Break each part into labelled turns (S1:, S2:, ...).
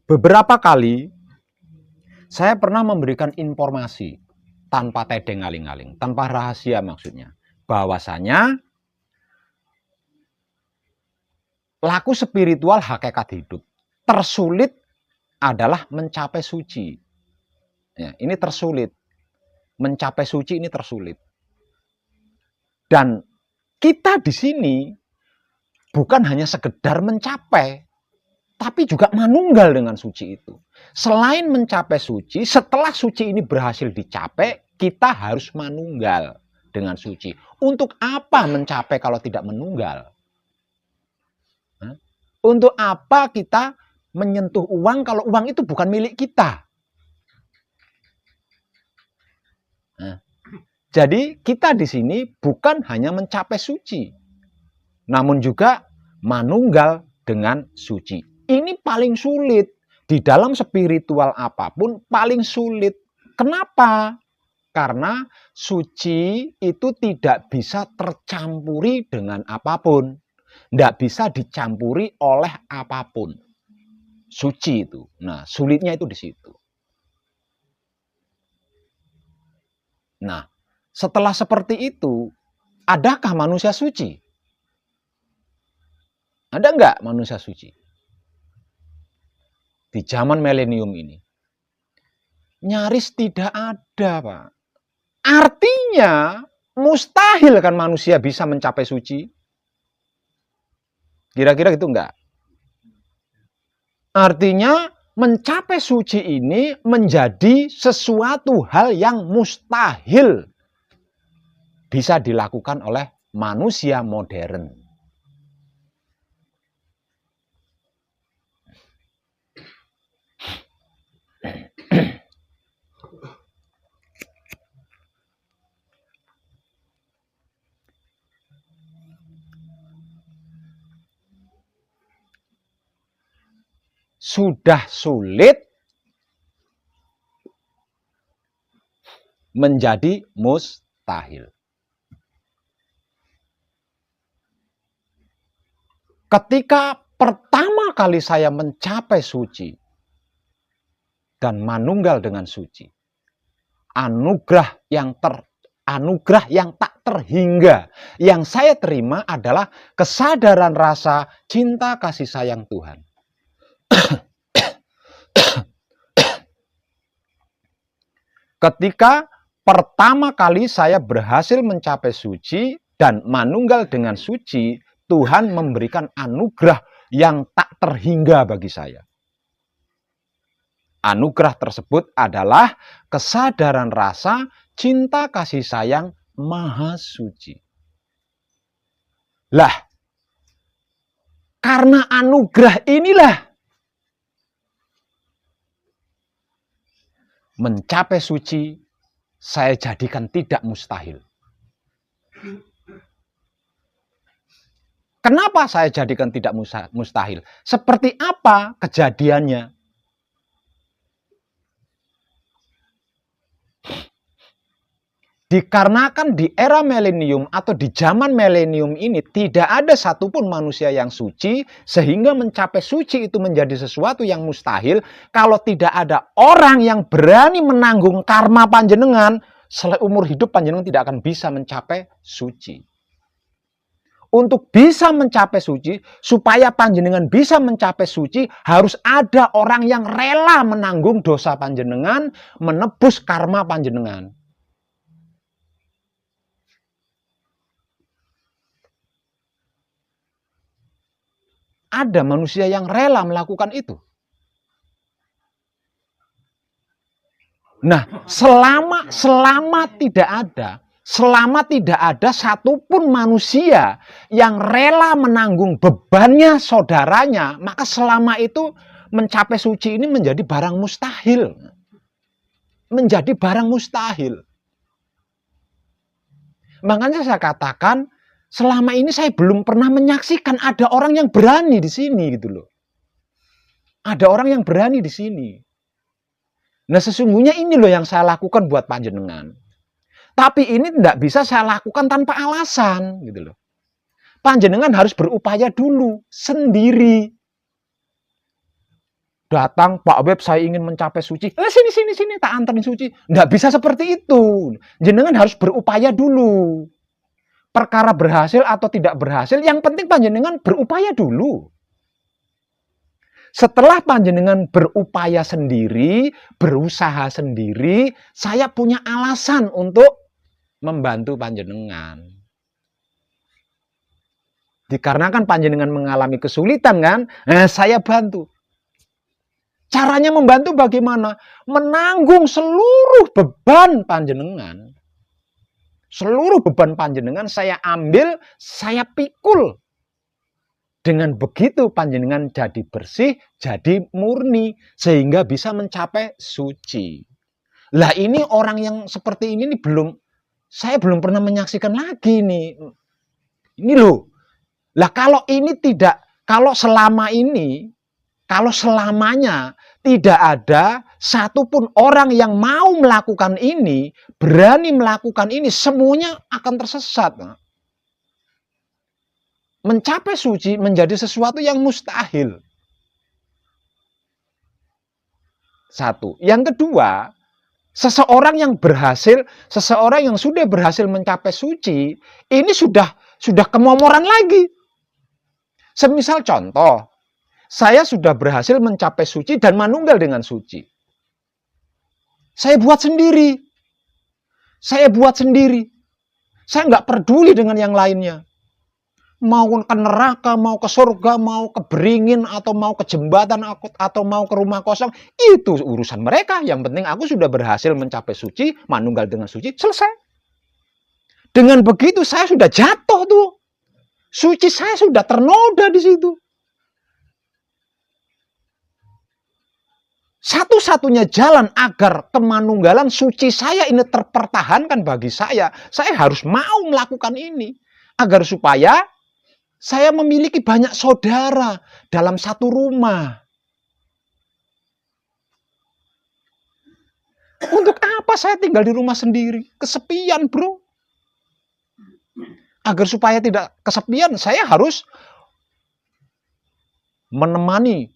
S1: Beberapa kali saya pernah memberikan informasi tanpa tedeng aling-aling, tanpa rahasia maksudnya, bahwasanya laku spiritual hakikat hidup tersulit adalah mencapai suci. Ya, ini tersulit. Mencapai suci ini tersulit. Dan kita di sini bukan hanya sekedar mencapai, tapi juga manunggal dengan suci itu. Selain mencapai suci, setelah suci ini berhasil dicapai, kita harus manunggal dengan suci. Untuk apa mencapai kalau tidak menunggal? Untuk apa kita menyentuh uang kalau uang itu bukan milik kita? Jadi kita di sini bukan hanya mencapai suci, namun juga manunggal dengan suci. Ini paling sulit. Di dalam spiritual apapun paling sulit. Kenapa? Karena suci itu tidak bisa tercampuri dengan apapun. Tidak bisa dicampuri oleh apapun. Suci itu. Nah, sulitnya itu di situ. Nah, setelah seperti itu, adakah manusia suci? Ada nggak manusia suci? Di zaman milenium ini. Nyaris tidak ada, Pak. Artinya, mustahil kan manusia bisa mencapai suci? Kira-kira gitu enggak? Artinya, mencapai suci ini menjadi sesuatu hal yang mustahil bisa dilakukan oleh manusia modern. Sudah sulit menjadi mustahil. Ketika pertama kali saya mencapai suci dan manunggal dengan suci, anugerah yang tak terhingga yang saya terima adalah kesadaran rasa cinta kasih sayang Tuhan. Ketika pertama kali saya berhasil mencapai suci dan manunggal dengan suci, Tuhan memberikan anugerah yang tak terhingga bagi saya. Anugerah tersebut adalah kesadaran rasa cinta kasih sayang maha suci. Lah, karena anugerah inilah mencapai suci saya jadikan tidak mustahil. Kenapa saya jadikan tidak mustahil? Seperti apa kejadiannya? Dikarenakan di era milenium atau di zaman milenium ini tidak ada satupun manusia yang suci, sehingga mencapai suci itu menjadi sesuatu yang mustahil. Kalau tidak ada orang yang berani menanggung karma panjenengan, seumur hidup panjenengan tidak akan bisa mencapai suci. Untuk bisa mencapai suci, supaya panjenengan bisa mencapai suci, harus ada orang yang rela menanggung dosa panjenengan, menebus karma panjenengan. Ada manusia yang rela melakukan itu. Nah, selama tidak ada satupun manusia yang rela menanggung bebannya saudaranya, maka selama itu mencapai suci ini menjadi barang mustahil. menjadi barang mustahil. Makanya saya katakan, selama ini saya belum pernah menyaksikan ada orang yang berani di sini gitu loh. Ada orang yang berani di sini. Nah, sesungguhnya ini loh yang saya lakukan buat panjenengan. Tapi ini tidak bisa saya lakukan tanpa alasan gitu loh. Panjenengan harus berupaya dulu sendiri. Datang, Pak Web, saya ingin mencapai suci. Sini, tak anterin suci. Nggak bisa seperti itu. Jenengan harus berupaya dulu. Perkara berhasil atau tidak berhasil, yang penting panjenengan berupaya dulu. Setelah panjenengan berupaya sendiri, berusaha sendiri, saya punya alasan untuk membantu panjenengan. Dikarenakan panjenengan mengalami kesulitan kan, saya bantu. Caranya membantu bagaimana? Menanggung seluruh beban panjenengan. Seluruh beban panjenengan saya ambil, saya pikul. Dengan begitu panjenengan jadi bersih, jadi murni, sehingga bisa mencapai suci. Lah ini orang yang seperti ini nih saya belum pernah menyaksikan lagi nih. Ini loh. Lah kalau ini kalau selamanya tidak ada satupun orang yang mau melakukan ini, berani melakukan ini, semuanya akan tersesat. Mencapai suci menjadi sesuatu yang mustahil. Satu. Yang kedua, seseorang yang sudah berhasil mencapai suci, ini sudah kemomoran lagi. Semisal contoh, saya sudah berhasil mencapai suci dan manunggal dengan suci. Saya buat sendiri. Saya nggak peduli dengan yang lainnya. Mau ke neraka, mau ke surga, mau ke beringin, atau mau ke jembatan, atau mau ke rumah kosong. Itu urusan mereka. Yang penting aku sudah berhasil mencapai suci, manunggal dengan suci, selesai. Dengan begitu saya sudah jatuh tuh. Suci saya sudah ternoda di situ. Satu-satunya jalan agar kemanunggalan suci saya ini terpertahankan bagi saya harus mau melakukan ini. Agar supaya saya memiliki banyak saudara dalam satu rumah. Untuk apa saya tinggal di rumah sendiri? Kesepian, bro. Agar supaya tidak kesepian, saya harus menemani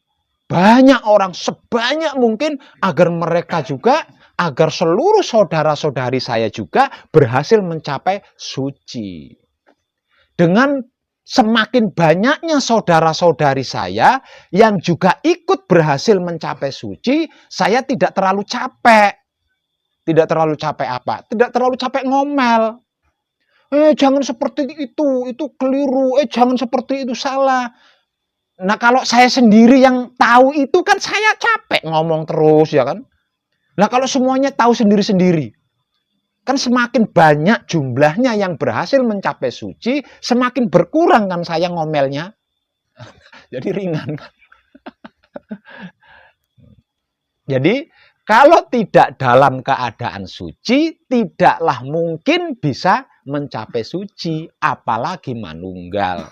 S1: banyak orang sebanyak mungkin agar seluruh saudara-saudari saya juga berhasil mencapai suci. Dengan semakin banyaknya saudara-saudari saya yang juga ikut berhasil mencapai suci, saya tidak terlalu capek. Tidak terlalu capek apa? Tidak terlalu capek ngomel. Jangan seperti itu keliru. Jangan seperti itu, salah. Nah, kalau saya sendiri yang tahu itu kan saya capek ngomong terus, ya kan? Nah, kalau semuanya tahu sendiri-sendiri, kan semakin banyak jumlahnya yang berhasil mencapai suci, semakin berkurang kan saya ngomelnya. Jadi ringan kan? Jadi, kalau tidak dalam keadaan suci, tidaklah mungkin bisa mencapai suci, apalagi manunggal.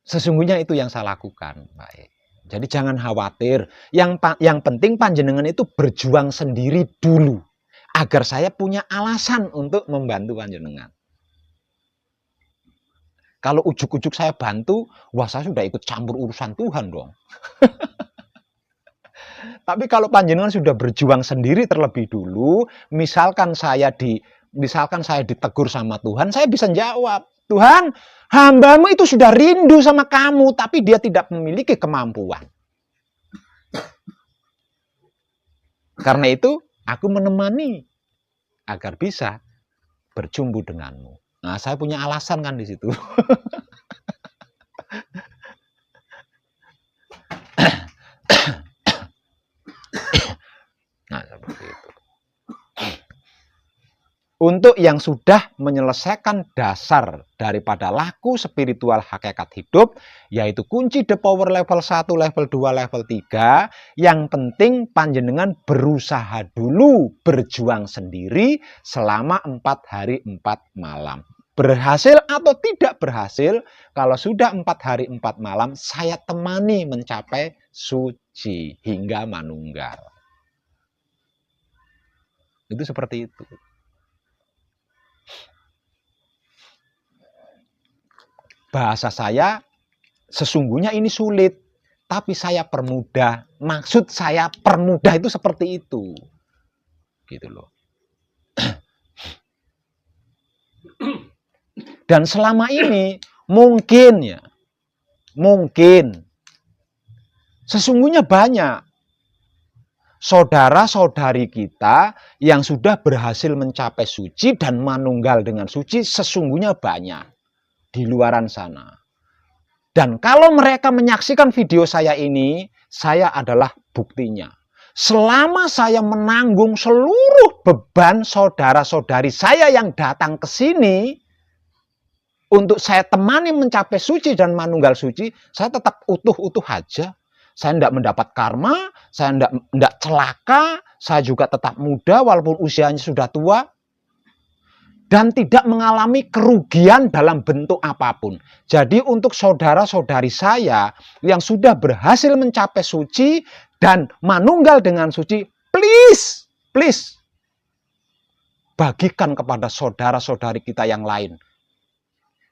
S1: Sesungguhnya itu yang saya lakukan. Baik. Jadi jangan khawatir. Yang penting panjenengan itu berjuang sendiri dulu. Agar saya punya alasan untuk membantu panjenengan. Kalau ujuk-ujuk saya bantu, wah saya sudah ikut campur urusan Tuhan dong. Tapi kalau panjenengan sudah berjuang sendiri terlebih dulu, misalkan saya ditegur sama Tuhan, saya bisa jawab, Tuhan, hambamu itu sudah rindu sama kamu, tapi dia tidak memiliki kemampuan. Karena itu, aku menemani agar bisa berjumpa denganmu. Nah, saya punya alasan kan di situ. Nah, seperti itu. Untuk yang sudah menyelesaikan dasar daripada laku spiritual hakikat hidup, yaitu kunci the power level 1, level 2, level 3, yang penting panjenengan berusaha dulu berjuang sendiri selama 4 hari 4 malam. Berhasil atau tidak berhasil, kalau sudah 4 hari 4 malam, saya temani mencapai suci hingga manunggal. Itu seperti itu. Bahasa saya, sesungguhnya ini sulit, tapi saya permudah. Maksud saya permudah itu seperti itu. Gitu loh. Dan selama ini, mungkin sesungguhnya banyak saudara-saudari kita yang sudah berhasil mencapai suci dan manunggal dengan suci, sesungguhnya banyak di luaran sana. Dan kalau mereka menyaksikan video saya ini, saya adalah buktinya. Selama saya menanggung seluruh beban saudara-saudari saya yang datang ke sini, untuk saya temani mencapai suci dan manunggal suci, saya tetap utuh-utuh aja. Saya tidak mendapat karma, saya tidak celaka, saya juga tetap muda walaupun usianya sudah tua. Dan tidak mengalami kerugian dalam bentuk apapun. Jadi untuk saudara-saudari saya yang sudah berhasil mencapai suci dan manunggal dengan suci, please, bagikan kepada saudara-saudari kita yang lain.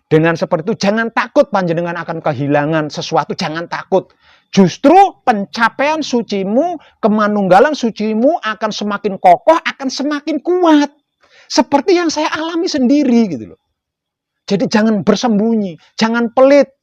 S1: Dengan seperti itu, jangan takut panjenengan akan kehilangan sesuatu, jangan takut. Justru pencapaian sucimu, kemanunggalan sucimu akan semakin kokoh, akan semakin kuat. Seperti yang saya alami sendiri gitu loh. Jadi jangan bersembunyi, jangan pelit.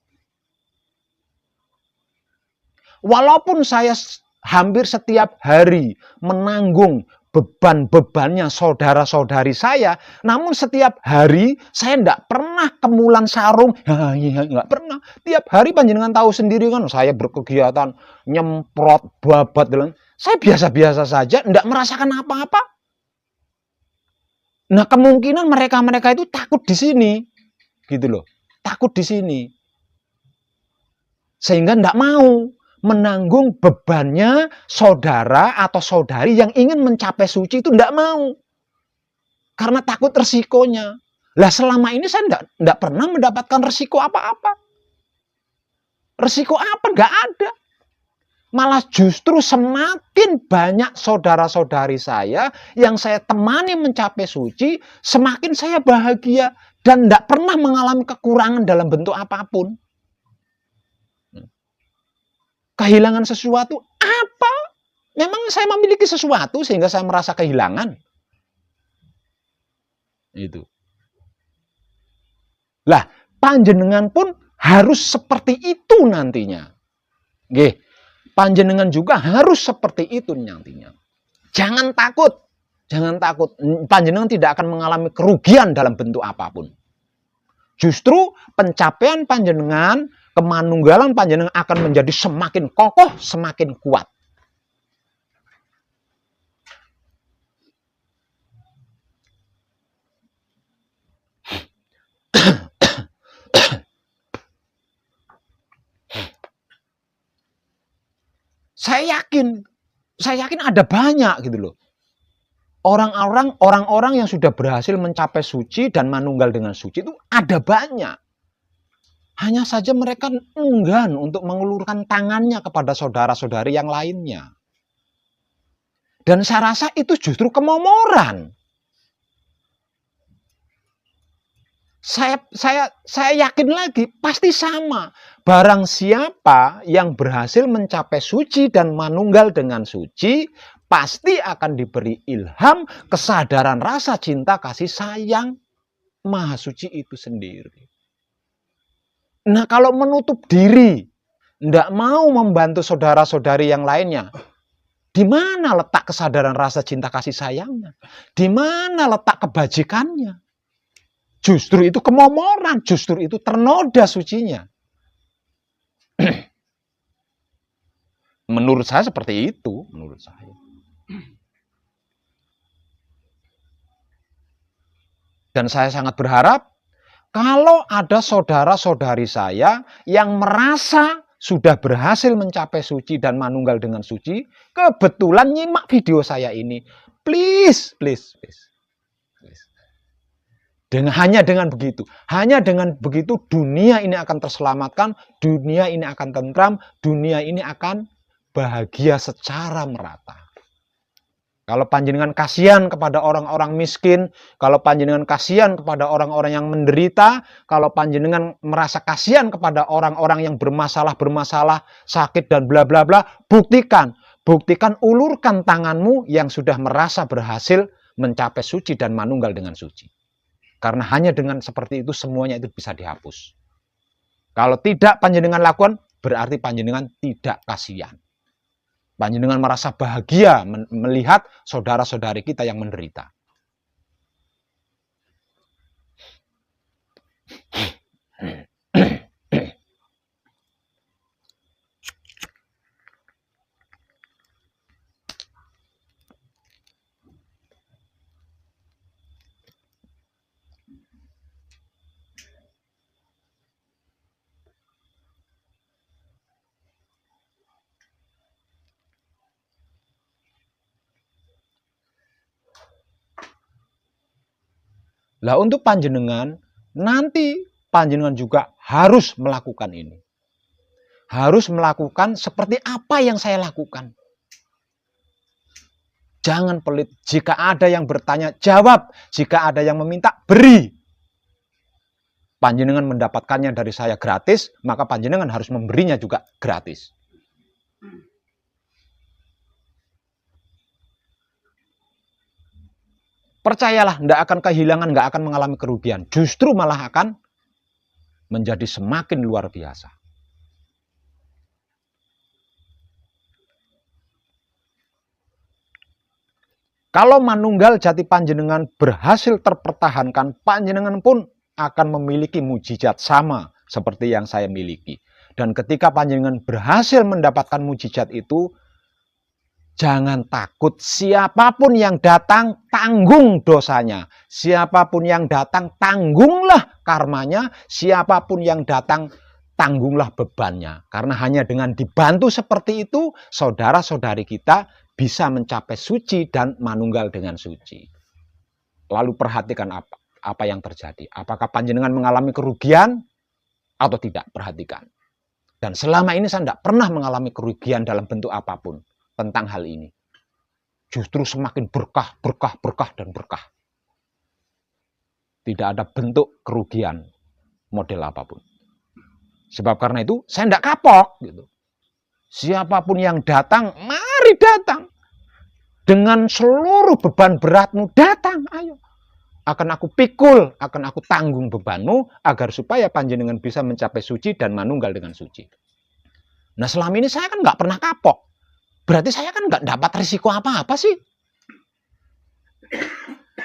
S1: Walaupun saya hampir setiap hari menanggung beban-bebannya saudara-saudari saya, namun setiap hari saya tidak pernah kemulan sarung, nggak pernah. Tiap hari panjenengan tahu sendiri kan, saya berkegiatan nyemprot, babat, saya biasa-biasa saja, tidak merasakan apa-apa. Nah, kemungkinan mereka-mereka itu takut di sini, gitu loh, takut di sini, sehingga tidak mau menanggung bebannya saudara atau saudari yang ingin mencapai suci itu tidak mau, karena takut resikonya. Lah selama ini saya tidak pernah mendapatkan resiko apa-apa. Resiko apa? Nggak ada. Malah justru semakin banyak saudara-saudari saya yang saya temani mencapai suci, semakin saya bahagia dan tidak pernah mengalami kekurangan dalam bentuk apapun. Kehilangan sesuatu apa? Memang saya memiliki sesuatu sehingga saya merasa kehilangan. Itu. Lah, panjenengan pun harus seperti itu nantinya. Nggih. Panjenengan juga harus seperti itu nantinya. Jangan takut. Jangan takut. Panjenengan tidak akan mengalami kerugian dalam bentuk apapun. Justru pencapaian panjenengan, kemanunggalan panjenengan akan menjadi semakin kokoh, semakin kuat. Saya yakin ada banyak gitu loh. Orang-orang yang sudah berhasil mencapai suci dan manunggal dengan suci itu ada banyak. Hanya saja mereka enggan untuk mengulurkan tangannya kepada saudara-saudari yang lainnya. Dan saya rasa itu justru kemomoran. Saya yakin lagi, pasti sama. Barang siapa yang berhasil mencapai suci dan manunggal dengan suci, pasti akan diberi ilham, kesadaran rasa cinta kasih sayang Maha Suci itu sendiri. Nah, kalau menutup diri, tidak mau membantu saudara-saudari yang lainnya, di mana letak kesadaran rasa cinta kasih sayangnya? Di mana letak kebajikannya? Justru itu kemomoran, justru itu ternoda sucinya. Menurut saya seperti itu, menurut saya. Dan saya sangat berharap kalau ada saudara-saudari saya yang merasa sudah berhasil mencapai suci dan manunggal dengan suci, kebetulan nyimak video saya ini. Please. Hanya dengan begitu dunia ini akan terselamatkan, dunia ini akan tentram, dunia ini akan bahagia secara merata. Kalau panjenengan kasihan kepada orang-orang miskin, kalau panjenengan kasihan kepada orang-orang yang menderita, kalau panjenengan merasa kasihan kepada orang-orang yang bermasalah, sakit dan bla bla bla, buktikan, ulurkan tanganmu yang sudah merasa berhasil mencapai suci dan manunggal dengan suci. Karena hanya dengan seperti itu semuanya itu bisa dihapus. Kalau tidak panjenengan lakukan, berarti panjenengan tidak kasihan. Panjenengan merasa bahagia melihat saudara-saudari kita yang menderita. Lah untuk panjenengan, nanti panjenengan juga harus melakukan ini. Harus melakukan seperti apa yang saya lakukan. Jangan pelit. Jika ada yang bertanya, jawab. Jika ada yang meminta, beri. Panjenengan mendapatkannya dari saya gratis, maka panjenengan harus memberinya juga gratis. Percayalah, tidak akan kehilangan, tidak akan mengalami kerugian. Justru malah akan menjadi semakin luar biasa. Kalau manunggal jati panjenengan berhasil terpertahankan, panjenengan pun akan memiliki mujizat sama seperti yang saya miliki. Dan ketika panjenengan berhasil mendapatkan mujizat itu, jangan takut, siapapun yang datang, tanggung dosanya. Siapapun yang datang, tanggunglah karmanya. Siapapun yang datang, tanggunglah bebannya. Karena hanya dengan dibantu seperti itu, saudara-saudari kita bisa mencapai suci dan manunggal dengan suci. Lalu perhatikan apa yang terjadi. Apakah panjenengan mengalami kerugian atau tidak? Perhatikan. Dan selama ini saya tidak pernah mengalami kerugian dalam bentuk apapun tentang hal ini. Justru semakin berkah, dan berkah. Tidak ada bentuk kerugian model apapun. Sebab karena itu saya tidak kapok. Gitu. Siapapun yang datang, mari datang. Dengan seluruh beban beratmu, datang, ayo. Akan aku pikul, akan aku tanggung bebanmu, agar supaya panjenengan bisa mencapai suci dan manunggal dengan suci. Nah selama ini saya kan nggak pernah kapok. Berarti saya kan nggak dapat risiko apa-apa sih.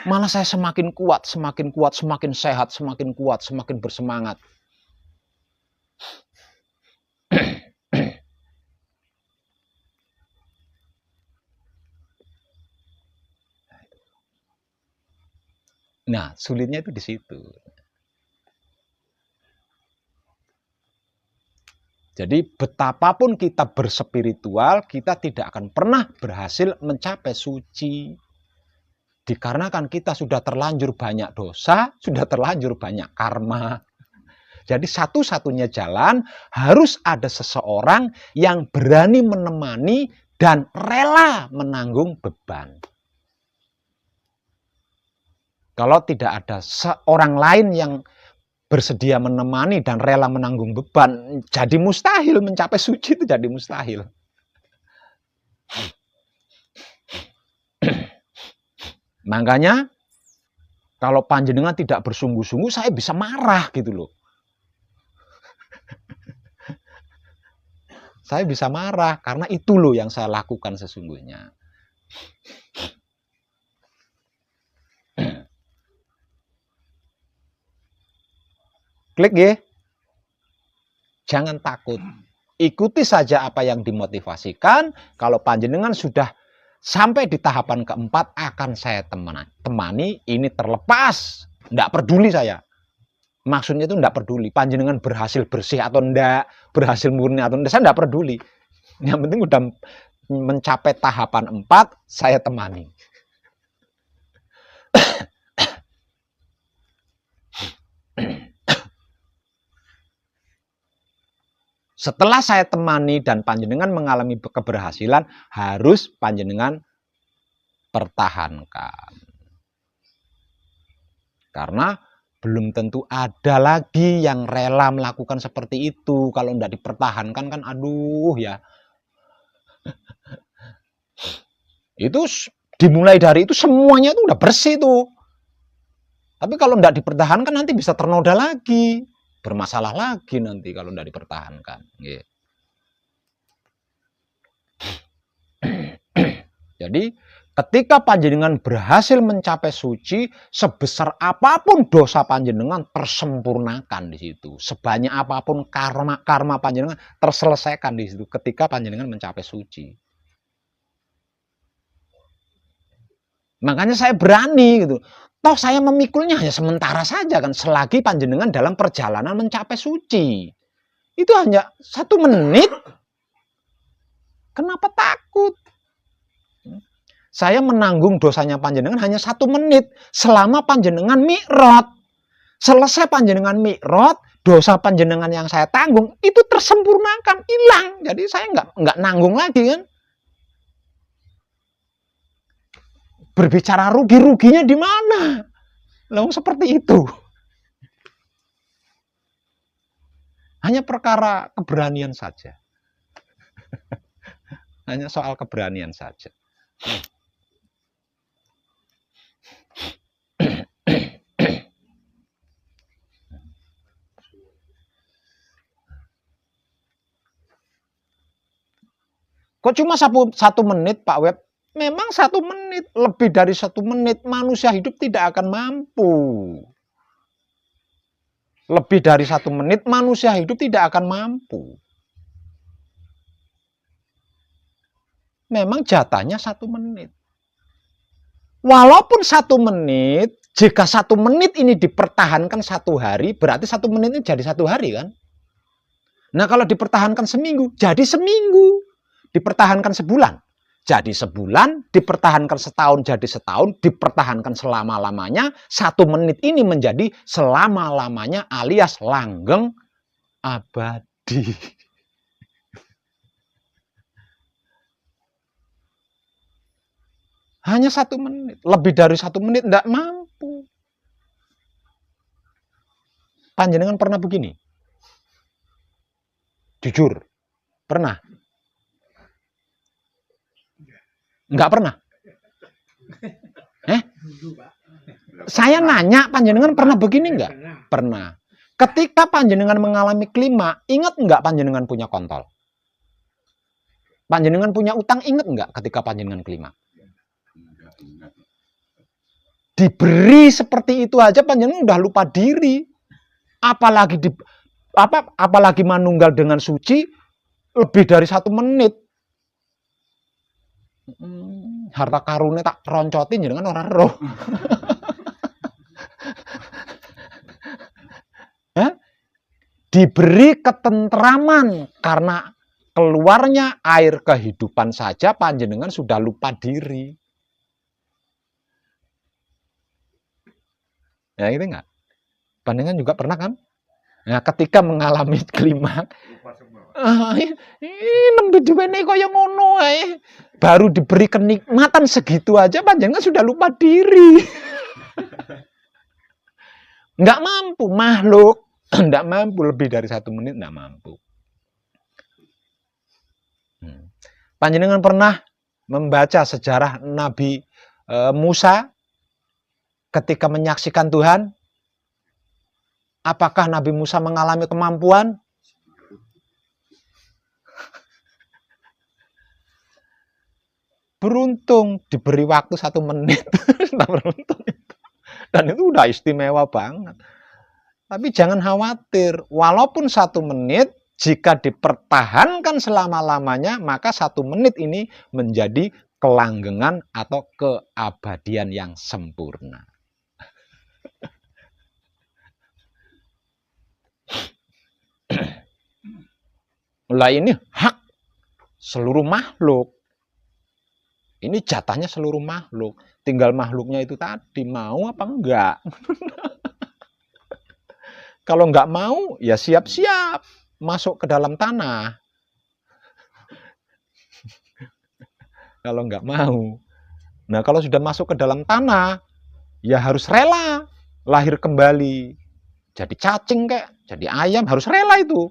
S1: Malah saya semakin kuat, semakin sehat, semakin kuat, semakin bersemangat. Nah, sulitnya itu di situ. Jadi betapapun kita berspiritual, kita tidak akan pernah berhasil mencapai suci. Dikarenakan kita sudah terlanjur banyak dosa, sudah terlanjur banyak karma. Jadi satu-satunya jalan harus ada seseorang yang berani menemani dan rela menanggung beban. Kalau tidak ada seorang lain yang bersedia menemani dan rela menanggung beban, jadi mustahil mencapai suci, itu jadi mustahil. Makanya kalau panjenengan tidak bersungguh-sungguh, saya bisa marah gitu loh. Saya bisa marah karena itu loh yang saya lakukan sesungguhnya. Klik ya. Jangan takut. Ikuti saja apa yang dimotivasikan. Kalau panjenengan sudah sampai di tahapan keempat, akan saya temani. Ini terlepas Enggak peduli saya. Maksudnya itu enggak peduli. Panjenengan berhasil bersih atau enggak, berhasil murni atau enggak, saya enggak peduli. Yang penting udah mencapai tahapan 4, saya temani. Setelah saya temani dan panjenengan mengalami keberhasilan, harus panjenengan pertahankan. Karena belum tentu ada lagi yang rela melakukan seperti itu. Kalau tidak dipertahankan kan aduh ya. Itu dimulai dari itu semuanya itu udah bersih tuh. Tapi kalau tidak dipertahankan nanti bisa ternoda lagi. Bermasalah lagi nanti kalau tidak dipertahankan. Jadi ketika panjenengan berhasil mencapai suci, sebesar apapun dosa panjenengan tersempurnakan di situ. Sebanyak apapun karma panjenengan terselesaikan di situ ketika panjenengan mencapai suci. Makanya saya berani gitu. Toh saya memikulnya hanya sementara saja kan, selagi panjenengan dalam perjalanan mencapai suci. Itu hanya 1 menit. Kenapa takut? Saya menanggung dosanya panjenengan hanya 1 menit selama panjenengan mi'raj. Selesai panjenengan mi'raj, dosa panjenengan yang saya tanggung itu tersempurnakan, hilang. Jadi saya nggak nanggung lagi kan. Berbicara rugi-ruginya di mana? Lalu seperti itu. Hanya perkara keberanian saja. Hanya soal keberanian saja. Kok cuma 1 menit Pak Web? Memang 1 menit, lebih dari 1 menit manusia hidup tidak akan mampu. Lebih dari 1 menit manusia hidup tidak akan mampu. Memang jatahnya 1 menit. Walaupun 1 menit, jika 1 menit ini dipertahankan 1 hari, berarti 1 menit ini jadi 1 hari kan? Nah kalau dipertahankan seminggu, jadi seminggu. Dipertahankan sebulan, jadi sebulan, dipertahankan setahun jadi setahun, dipertahankan selama-lamanya, 1 menit ini menjadi selama-lamanya alias langgeng abadi. Hanya 1 menit, lebih dari 1 menit tidak mampu. Panjenengan pernah begini? Jujur, pernah? Enggak pernah? Saya nanya, panjenengan pernah begini enggak? Pernah. Ketika panjenengan mengalami klima, ingat enggak panjenengan punya kontol? Panjenengan punya utang, ingat enggak ketika panjenengan klima? Diberi seperti itu aja panjenengan udah lupa diri. Apalagi manunggal dengan suci lebih dari 1 menit. Harta karunnya tak roncotin jenengan ora roh. Diberi ketentraman karena keluarnya air kehidupan saja panjenengan sudah lupa diri. Ya itu enggak? Panjenengan juga pernah kan? Nah, ketika mengalami klimaks, nembe diwene kaya ngono ae. Baru diberi kenikmatan segitu aja panjenengan sudah lupa diri. Enggak mampu, makhluk enggak mampu lebih dari 1 menit, enggak mampu. Panjenengan pernah membaca sejarah Nabi Musa ketika menyaksikan Tuhan? Apakah Nabi Musa mengalami kemampuan? Beruntung diberi waktu 1 menit. Beruntung itu. Dan itu udah istimewa banget. Tapi jangan khawatir, walaupun 1 menit, jika dipertahankan selama-lamanya, maka 1 menit ini menjadi kelanggengan atau keabadian yang sempurna. Lah ini hak seluruh makhluk. Ini jatahnya seluruh makhluk. Tinggal makhluknya itu tadi mau apa enggak. Kalau enggak mau, ya siap-siap masuk ke dalam tanah. Kalau enggak mau. Nah, kalau sudah masuk ke dalam tanah, ya harus rela lahir kembali. Jadi cacing kayak, jadi ayam harus rela itu.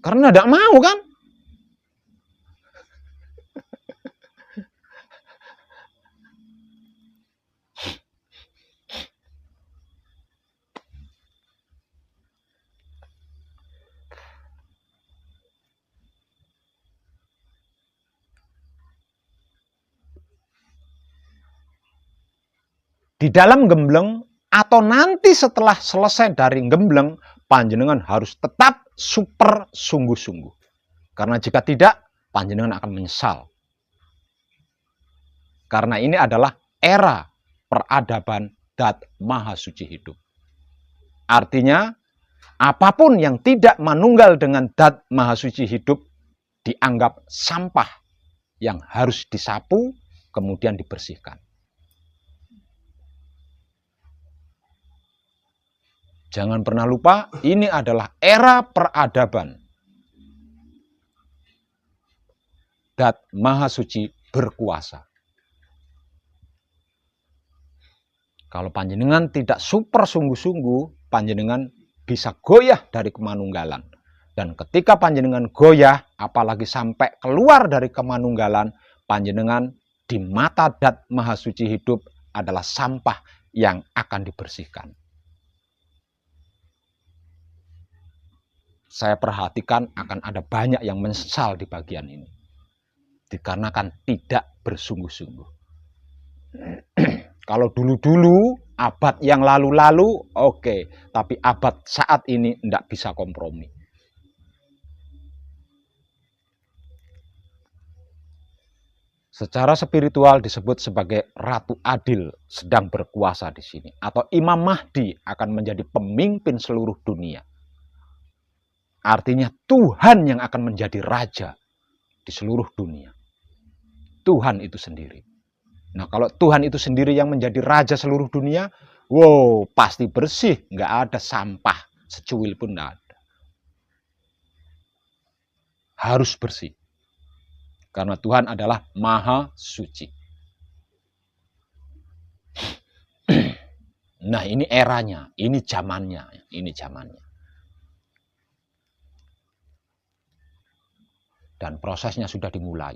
S1: Karena enggak mau kan? Di dalam gembleng atau nanti setelah selesai dari gembleng, panjenengan harus tetap super sungguh-sungguh. Karena jika tidak, panjenengan akan menyesal. Karena ini adalah era peradaban Dat Maha Suci hidup. Artinya, apapun yang tidak manunggal dengan Dat Maha Suci hidup dianggap sampah yang harus disapu, kemudian dibersihkan. Jangan pernah lupa, ini adalah era peradaban. Dat Maha Suci berkuasa. Kalau panjenengan tidak super sungguh-sungguh, panjenengan bisa goyah dari kemanunggalan. Dan ketika panjenengan goyah, apalagi sampai keluar dari kemanunggalan, panjenengan di mata Dat Maha Suci hidup adalah sampah yang akan dibersihkan. Saya perhatikan akan ada banyak yang menyesal di bagian ini. Dikarenakan tidak bersungguh-sungguh. Kalau dulu-dulu, abad yang lalu-lalu, oke. Tapi abad saat ini tidak bisa kompromi. Secara spiritual disebut sebagai Ratu Adil sedang berkuasa di sini. Atau Imam Mahdi akan menjadi pemimpin seluruh dunia. Artinya Tuhan yang akan menjadi raja di seluruh dunia. Tuhan itu sendiri. Nah, kalau Tuhan itu sendiri yang menjadi raja seluruh dunia, wow, pasti bersih. Nggak ada sampah, secuil pun nggak ada. Harus bersih. Karena Tuhan adalah Maha Suci. Nah, ini eranya, ini zamannya, ini zamannya. Dan prosesnya sudah dimulai.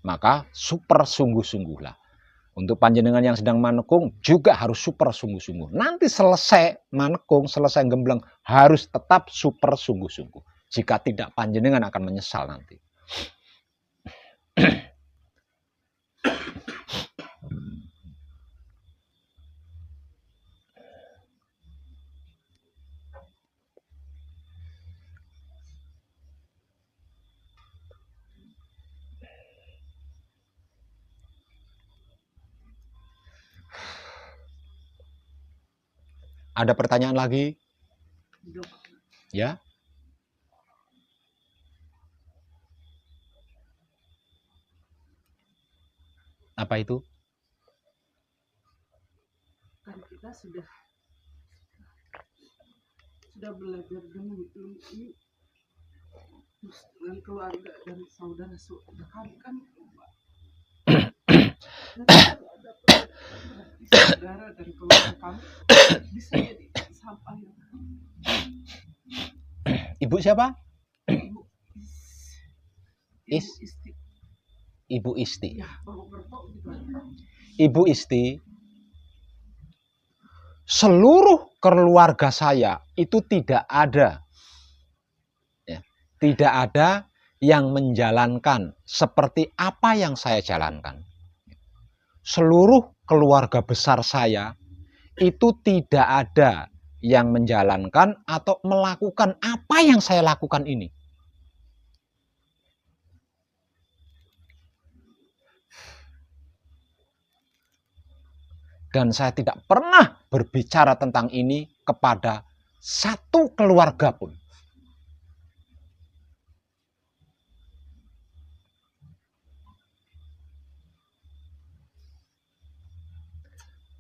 S1: Maka super sungguh-sungguhlah. Untuk panjenengan yang sedang manekung juga harus super sungguh-sungguh. Nanti selesai manekung, selesai gembleng, harus tetap super sungguh-sungguh. Jika tidak, panjenengan akan menyesal nanti. Ada pertanyaan lagi? Ya? Apa itu?
S2: Kan kita sudah belajar dengan keluarga dan saudara kami kan ada saudara dan keluarga kami bisa jadi sampah yang
S1: Ibu siapa? Ibu Isti.
S2: Ya,
S1: Ibu Isti, seluruh keluarga saya itu tidak ada, ya, tidak ada yang menjalankan seperti apa yang saya jalankan. Seluruh keluarga besar saya itu tidak ada yang menjalankan atau melakukan apa yang saya lakukan ini. Dan saya tidak pernah berbicara tentang ini kepada satu keluarga pun.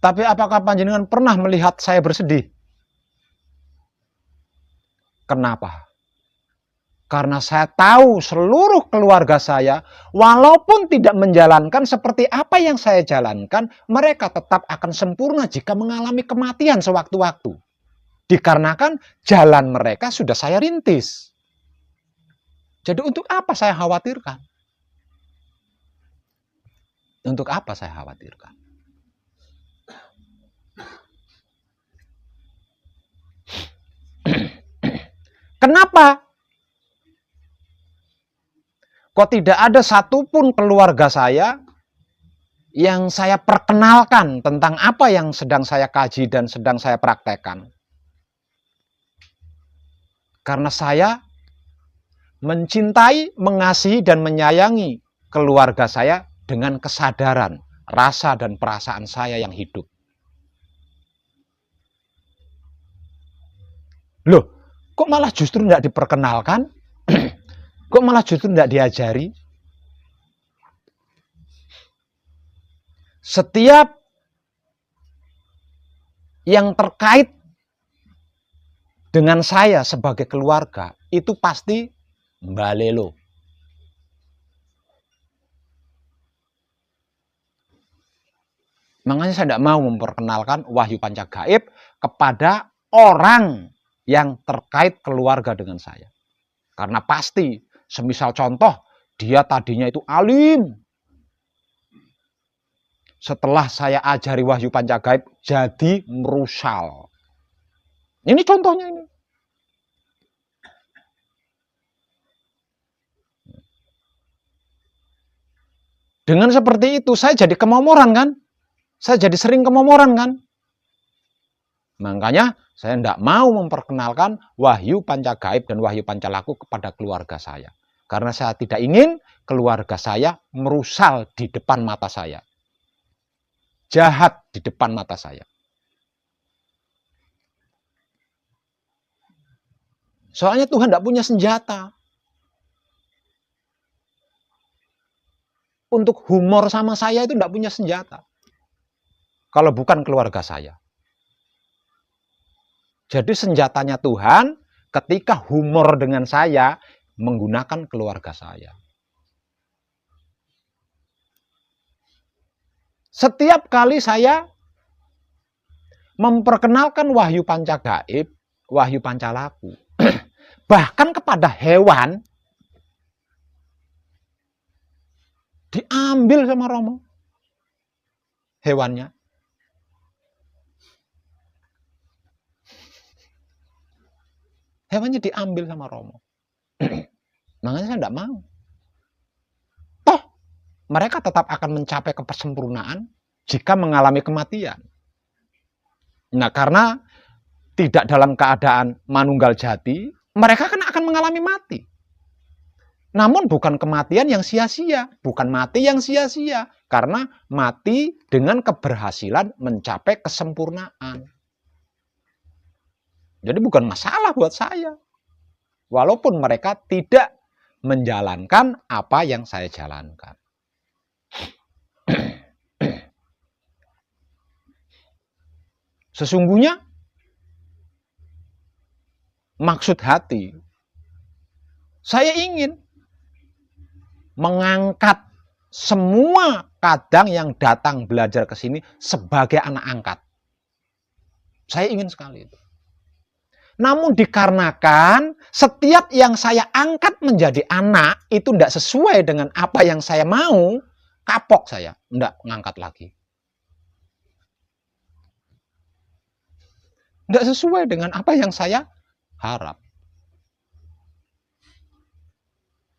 S1: Tapi apakah panjenengan pernah melihat saya bersedih? Kenapa? Karena saya tahu seluruh keluarga saya, walaupun tidak menjalankan seperti apa yang saya jalankan, mereka tetap akan sempurna jika mengalami kematian sewaktu-waktu. Dikarenakan jalan mereka sudah saya rintis. Jadi untuk apa saya khawatirkan? Untuk apa saya khawatirkan? Kenapa? Kok tidak ada satupun keluarga saya yang saya perkenalkan tentang apa yang sedang saya kaji dan sedang saya praktekkan? Karena saya mencintai, mengasihi, dan menyayangi keluarga saya dengan kesadaran, rasa, dan perasaan saya yang hidup. Loh, kok malah justru tidak diperkenalkan? Kok malah justru tidak diajari? Setiap yang terkait dengan saya sebagai keluarga, itu pasti mbalelo. Makanya saya tidak mau memperkenalkan Wahyu Panca Gaib kepada orang yang terkait keluarga dengan saya. Karena pasti, semisal contoh, dia tadinya itu alim. Setelah saya ajari Wahyu Panca Gaib, jadi merusal. Ini contohnya ini. Dengan seperti itu, saya jadi kemomoran kan? Saya jadi sering kemomoran kan? Makanya saya tidak mau memperkenalkan Wahyu Panca Gaib dan Wahyu Panca Laku kepada keluarga saya. Karena saya tidak ingin keluarga saya merusal di depan mata saya. Jahat di depan mata saya. Soalnya Tuhan tidak punya senjata. Untuk humor sama saya itu tidak punya senjata. Kalau bukan keluarga saya. Jadi senjatanya Tuhan ketika humor dengan saya menggunakan keluarga saya. Setiap kali saya memperkenalkan Wahyu Panca Gaib, Wahyu Panca Laku, bahkan kepada hewan, diambil sama Romo. Hewannya. Hewannya diambil sama Romo. Makanya saya tidak mau. Toh, mereka tetap akan mencapai kesempurnaan jika mengalami kematian. Nah, karena tidak dalam keadaan manunggal jati, mereka kan akan mengalami mati. Namun bukan kematian yang sia-sia, bukan mati yang sia-sia, karena mati dengan keberhasilan mencapai kesempurnaan. Jadi bukan masalah buat saya. Walaupun mereka tidak menjalankan apa yang saya jalankan. Sesungguhnya maksud hati, saya ingin mengangkat semua kadang yang datang belajar ke sini sebagai anak angkat. Saya ingin sekali itu. Namun dikarenakan setiap yang saya angkat menjadi anak itu tidak sesuai dengan apa yang saya mau, kapok saya, tidak ngangkat lagi. Tidak sesuai dengan apa yang saya harap.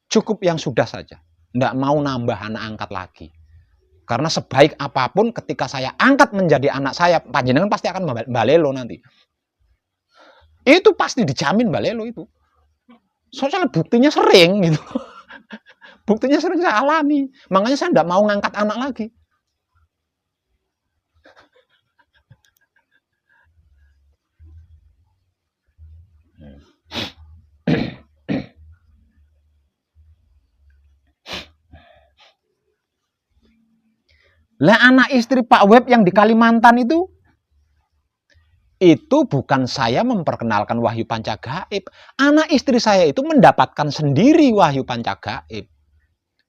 S1: Cukup yang sudah saja. Tidak mau nambah anak angkat lagi. Karena sebaik apapun ketika saya angkat menjadi anak saya, panjenengan pasti akan balelo nanti. Itu pasti dijamin balelo itu. Soalnya buktinya sering gitu. Buktinya sering saya alami. Makanya saya tidak mau ngangkat anak lagi. Lah anak istri Pak Web yang di Kalimantan itu bukan saya memperkenalkan wahyu pancagaib. Anak istri saya itu mendapatkan sendiri wahyu pancagaib.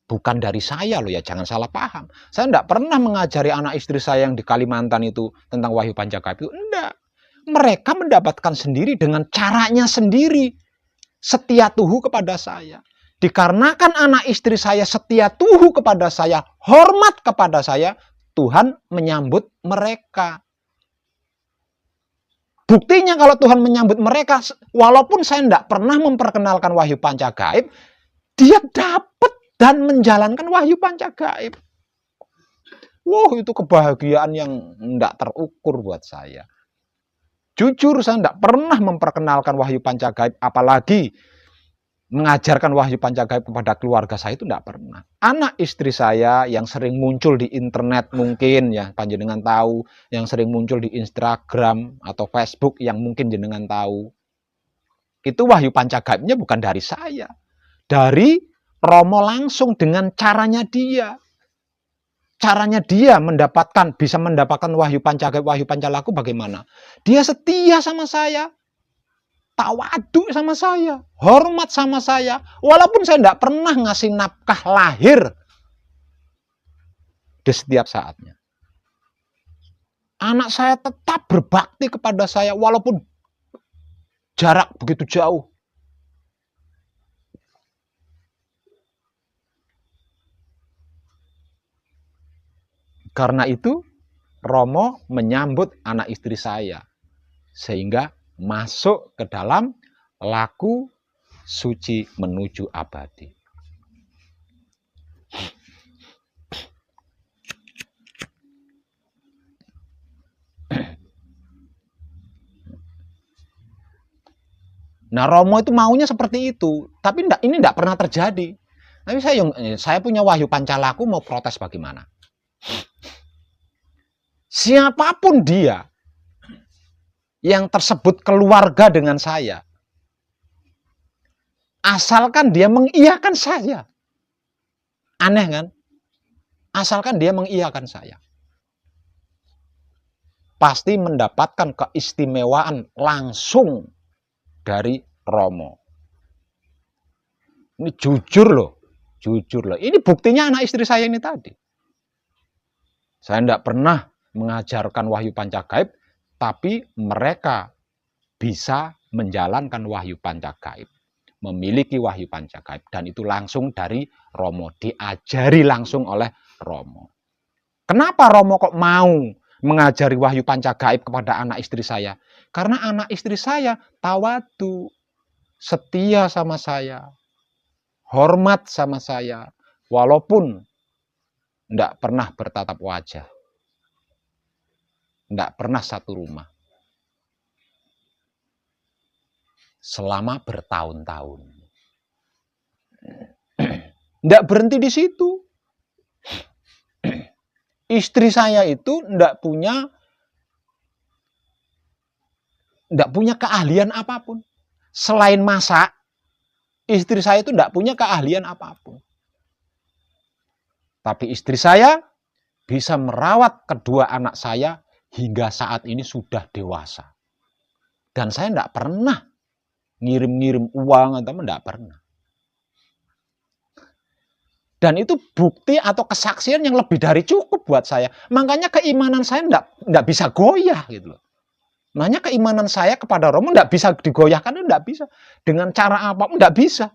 S1: Bukan dari saya loh ya, jangan salah paham. Saya tidak pernah mengajari anak istri saya yang di Kalimantan itu tentang wahyu pancagaib itu. Enggak. Mereka mendapatkan sendiri dengan caranya sendiri. Setia tuhu kepada saya. Dikarenakan anak istri saya setia tuhu kepada saya, hormat kepada saya, Tuhan menyambut mereka. Buktinya kalau Tuhan menyambut mereka, walaupun saya tidak pernah memperkenalkan wahyu pancagaib, dia dapat dan menjalankan wahyu pancagaib. Wow, itu kebahagiaan yang tidak terukur buat saya. Jujur, saya tidak pernah memperkenalkan wahyu pancagaib, apalagi mengajarkan wahyu pancagaib kepada keluarga saya itu tidak pernah. Anak istri saya yang sering muncul di internet mungkin ya panjenengan tahu, yang sering muncul di Instagram atau Facebook yang mungkin jenengan tahu. Itu wahyu pancagaibnya bukan dari saya. Dari Romo langsung dengan caranya dia. Caranya dia bisa mendapatkan wahyu pancagaib, wahyu pancalaku bagaimana? Dia setia sama saya. Tawadu sama saya, hormat sama saya, walaupun saya tidak pernah ngasih nafkah lahir di setiap saatnya. Anak saya tetap berbakti kepada saya, walaupun jarak begitu jauh. Karena itu, Romo menyambut anak istri saya, sehingga masuk ke dalam laku suci menuju abadi. Nah, Romo itu maunya seperti itu, tapi ini tidak pernah terjadi. Tapi saya punya wahyu pancalaku, mau protes bagaimana? Siapapun dia yang tersebut keluarga dengan saya, asalkan dia mengiyakan saya. Aneh kan? Asalkan dia mengiyakan saya. Pasti mendapatkan keistimewaan langsung dari Romo. Ini jujur loh. Ini buktinya anak istri saya ini tadi. Saya tidak pernah mengajarkan wahyu pancagaib, tapi mereka bisa menjalankan wahyu pancagaib, memiliki wahyu pancagaib, dan itu langsung dari Romo, diajari langsung oleh Romo. Kenapa Romo kok mau mengajari wahyu pancagaib kepada anak istri saya? Karena anak istri saya tawadu, setia sama saya, hormat sama saya, walaupun tidak pernah bertatap wajah. Tidak pernah satu rumah. Selama bertahun-tahun. Tidak berhenti di situ. Istri saya itu tidak punya keahlian apapun. Selain masak, istri saya itu tidak punya keahlian apapun. Tapi istri saya bisa merawat kedua anak saya hingga saat ini sudah dewasa. Dan saya tidak pernah ngirim-ngirim uang atau tidak pernah. Dan itu bukti atau kesaksian yang lebih dari cukup buat saya. Makanya keimanan saya tidak bisa goyah gitu loh. Makanya keimanan saya kepada Romo tidak bisa digoyahkan, tidak bisa. Dengan cara apapun tidak bisa.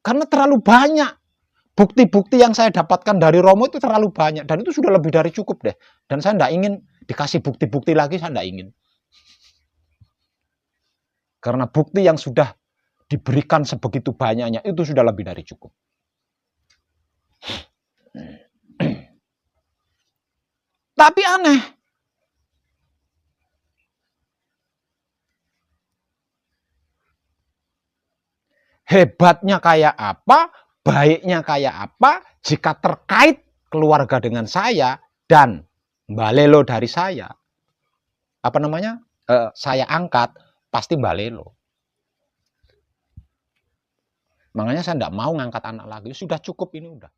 S1: Karena terlalu banyak. Bukti-bukti yang saya dapatkan dari Romo itu terlalu banyak. Dan itu sudah lebih dari cukup deh. Dan saya tidak ingin dikasih bukti-bukti lagi, saya tidak ingin. Karena bukti yang sudah diberikan sebegitu banyaknya, itu sudah lebih dari cukup. Tapi aneh. Hebatnya kayak apa, baiknya kayak apa, jika terkait keluarga dengan saya dan balelo dari saya, saya angkat, pasti balelo. Makanya saya tidak mau ngangkat anak lagi, sudah cukup ini udah.